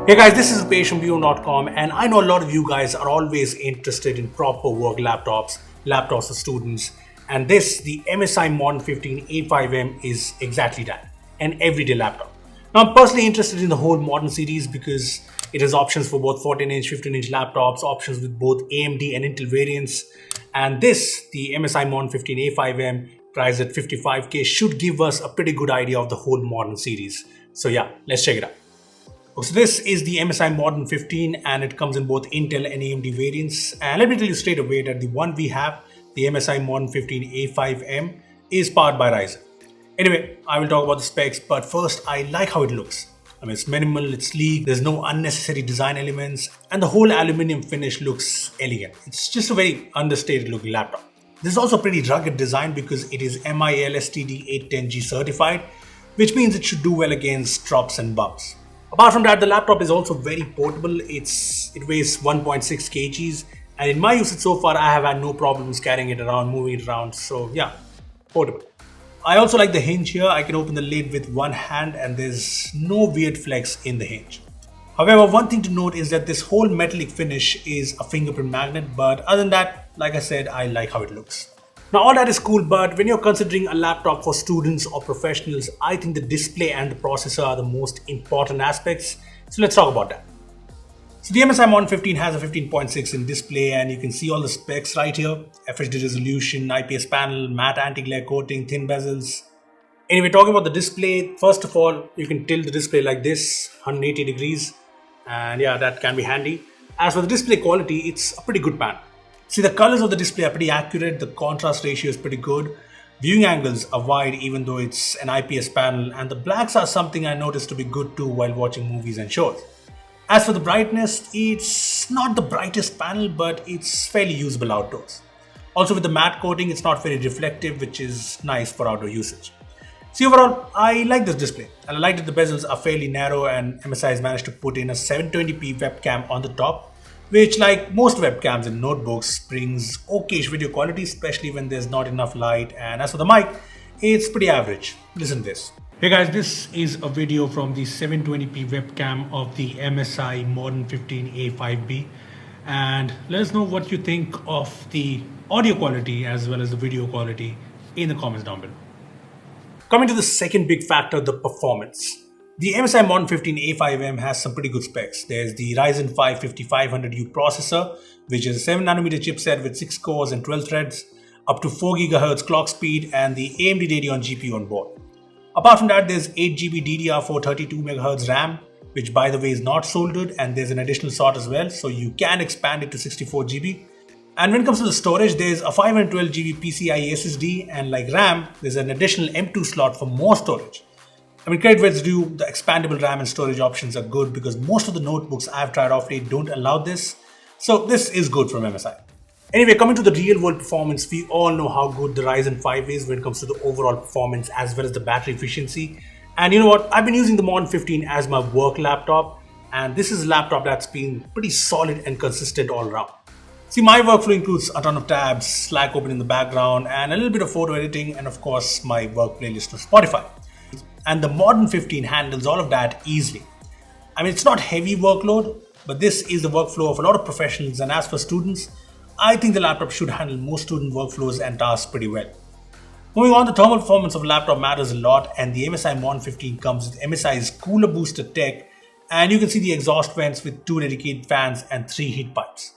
Hey guys, this is Beebom from Beebom.com, and I know a lot of you guys are always interested in proper work laptops for students, and the MSI Modern 15 A5M is exactly that, an everyday laptop. Now I'm personally interested in the whole Modern series because it has options for both 14-inch, 15-inch laptops, options with both AMD and Intel variants, and the MSI Modern 15 A5M priced at 55k should give us a pretty good idea of the whole Modern series. So yeah, let's check it out. So this is the MSI Modern 15 and it comes in both Intel and AMD variants. And let me tell you straight away that the one we have, the MSI Modern 15 A5M, is powered by Ryzen. Anyway, I will talk about the specs, but first I like how it looks. I mean, it's minimal, it's sleek, there's no unnecessary design elements, and the whole aluminium finish looks elegant. It's just a very understated looking laptop. This is also a pretty rugged design because it is MI LSTD 810G certified, which means it should do well against drops and bumps. Apart from that, the laptop is also very portable. It weighs 1.6 kgs, and in my usage so far, I have had no problems carrying it around, moving it around. So yeah, portable. I also like the hinge here. I can open the lid with one hand and there's no weird flex in the hinge. However, one thing to note is that this whole metallic finish is a fingerprint magnet, but other than that, like I said, I like how it looks. Now all that is cool, but when you're considering a laptop for students or professionals, I think the display and the processor are the most important aspects. So let's talk about that. So the MSI Modern 15 has a 15.6 in display and you can see all the specs right here. FHD resolution, IPS panel, matte anti-glare coating, thin bezels. Anyway, talking about the display, first of all, you can tilt the display like this, 180 degrees. And yeah, that can be handy. As for the display quality, it's a pretty good panel. See, the colors of the display are pretty accurate, the contrast ratio is pretty good, viewing angles are wide even though it's an IPS panel, and the blacks are something I noticed to be good too while watching movies and shows. As for the brightness, it's not the brightest panel, but it's fairly usable outdoors. Also with the matte coating, it's not very reflective, which is nice for outdoor usage. See, overall, I like this display, and I like that the bezels are fairly narrow and MSI has managed to put in a 720p webcam on the top, which, like most webcams in notebooks, brings okayish video quality, especially when there's not enough light. And as for the mic, it's pretty average. Listen to this. Hey guys, this is a video from the 720p webcam of the MSI Modern 15 A5B, and let us know what you think of the audio quality as well as the video quality in the comments down below. Coming to the second big factor, the performance. The MSI Modern 15 A5M has some pretty good specs. There's the Ryzen 5 5500U processor, which is a 7nm chipset with 6 cores and 12 threads, up to 4 GHz clock speed, and the AMD Radeon GPU on board. Apart from that, there's 8GB DDR4 32 MHz RAM, which by the way is not soldered, and there's an additional slot as well, so you can expand it to 64GB. And when it comes to the storage, there's a 512GB PCIe SSD, and like RAM, there's an additional M2 slot for more storage. I mean, credit where it's due, the expandable RAM and storage options are good because most of the notebooks I've tried off late don't allow this. So this is good from MSI. Anyway, coming to the real world performance, we all know how good the Ryzen 5 is when it comes to the overall performance as well as the battery efficiency. And you know what? I've been using the Modern 15 as my work laptop, and this is a laptop that's been pretty solid and consistent all around. See, my workflow includes a ton of tabs, Slack open in the background, and a little bit of photo editing, and of course my work playlist on Spotify. And the Modern 15 handles all of that easily. I mean, it's not heavy workload, but this is the workflow of a lot of professionals, and as for students, I think the laptop should handle most student workflows and tasks pretty well. Moving on, the thermal performance of the laptop matters a lot, and the MSI Modern 15 comes with MSI's cooler booster tech, and you can see the exhaust vents with 2 dedicated fans and 3 heat pipes.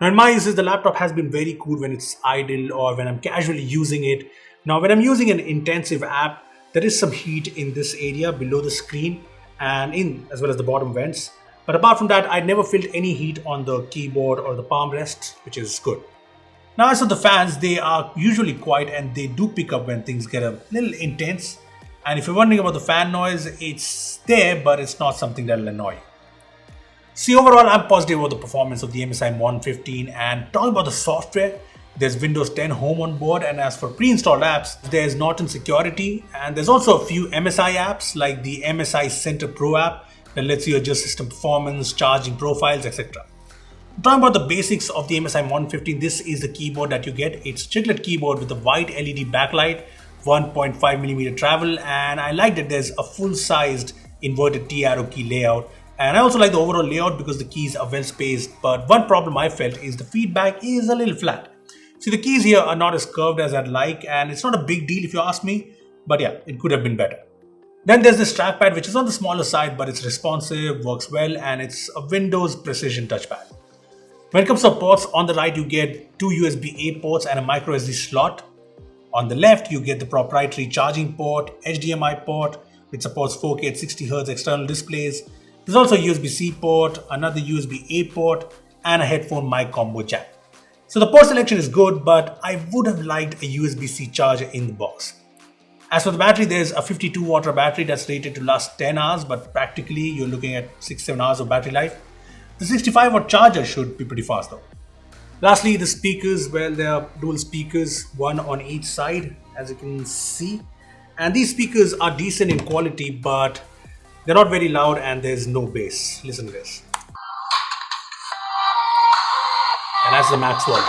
Now in my uses, the laptop has been very cool when it's idle or when I'm casually using it. Now when I'm using an intensive app, there is some heat in this area below the screen and as well as the bottom vents. But apart from that, I never felt any heat on the keyboard or the palm rest, which is good. Now as for the fans, they are usually quiet and they do pick up when things get a little intense. And if you're wondering about the fan noise, it's there, but it's not something that will annoy you. See, overall, I'm positive about the performance of the MSI Modern 15, and talking about the software, there's Windows 10 Home on board, and as for pre-installed apps, there's Norton Security, and there's also a few MSI apps like the MSI Center Pro app that lets you adjust system performance, charging profiles, etc. Talking about the basics of the MSI Modern 15, this is the keyboard that you get. It's a chiclet keyboard with a white LED backlight, 1.5mm travel, and I like that there's a full-sized inverted T-arrow key layout, And I also like the overall layout because the keys are well spaced, but one problem I felt is the feedback is a little flat. See, the keys here are not as curved as I'd like, and it's not a big deal if you ask me, but yeah, it could have been better. Then there's this trackpad, which is on the smaller side, but it's responsive, works well, and it's a Windows precision touchpad. When it comes to ports, on the right you get two USB-A ports and a micro SD slot. On the left you get the proprietary charging port, HDMI port, which supports 4K at 60Hz external displays. There's also a USB-C port, another USB-A port, and a headphone mic combo jack. So the port selection is good, but I would have liked a USB-C charger in the box. As for the battery, there's a 52 watt battery that's rated to last 10 hours, but practically you're looking at 6-7 hours of battery life. The 65 watt charger should be pretty fast though. Lastly, the speakers, well, there are dual speakers, one on each side, as you can see. And these speakers are decent in quality, but they're not very loud and there's no bass. Listen to this. And that's the max volume.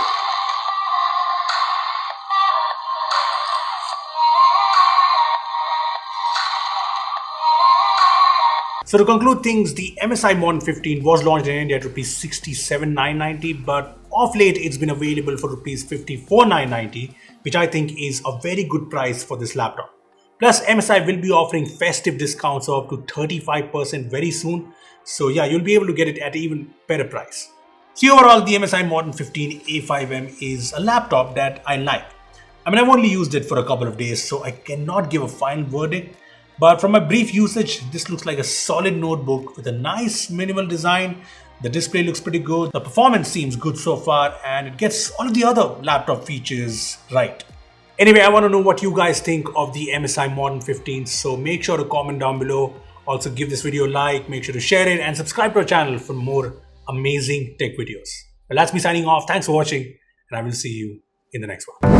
So to conclude things, the MSI Modern 15 was launched in India at Rs 67,990, but of late it's been available for Rs 54,990, which I think is a very good price for this laptop. Plus, MSI will be offering festive discounts of up to 35% very soon. So yeah, you'll be able to get it at an even better price. See, overall, the MSI Modern 15 A5M is a laptop that I like. I mean, I've only used it for a couple of days, so I cannot give a final verdict. But from my brief usage, this looks like a solid notebook with a nice minimal design. The display looks pretty good. The performance seems good so far, and it gets all of the other laptop features right. Anyway, I want to know what you guys think of the MSI Modern 15, so make sure to comment down below. Also give this video a like, make sure to share it, and subscribe to our channel for more amazing tech videos. Well, that's me signing off. Thanks for watching, and I will see you in the next one.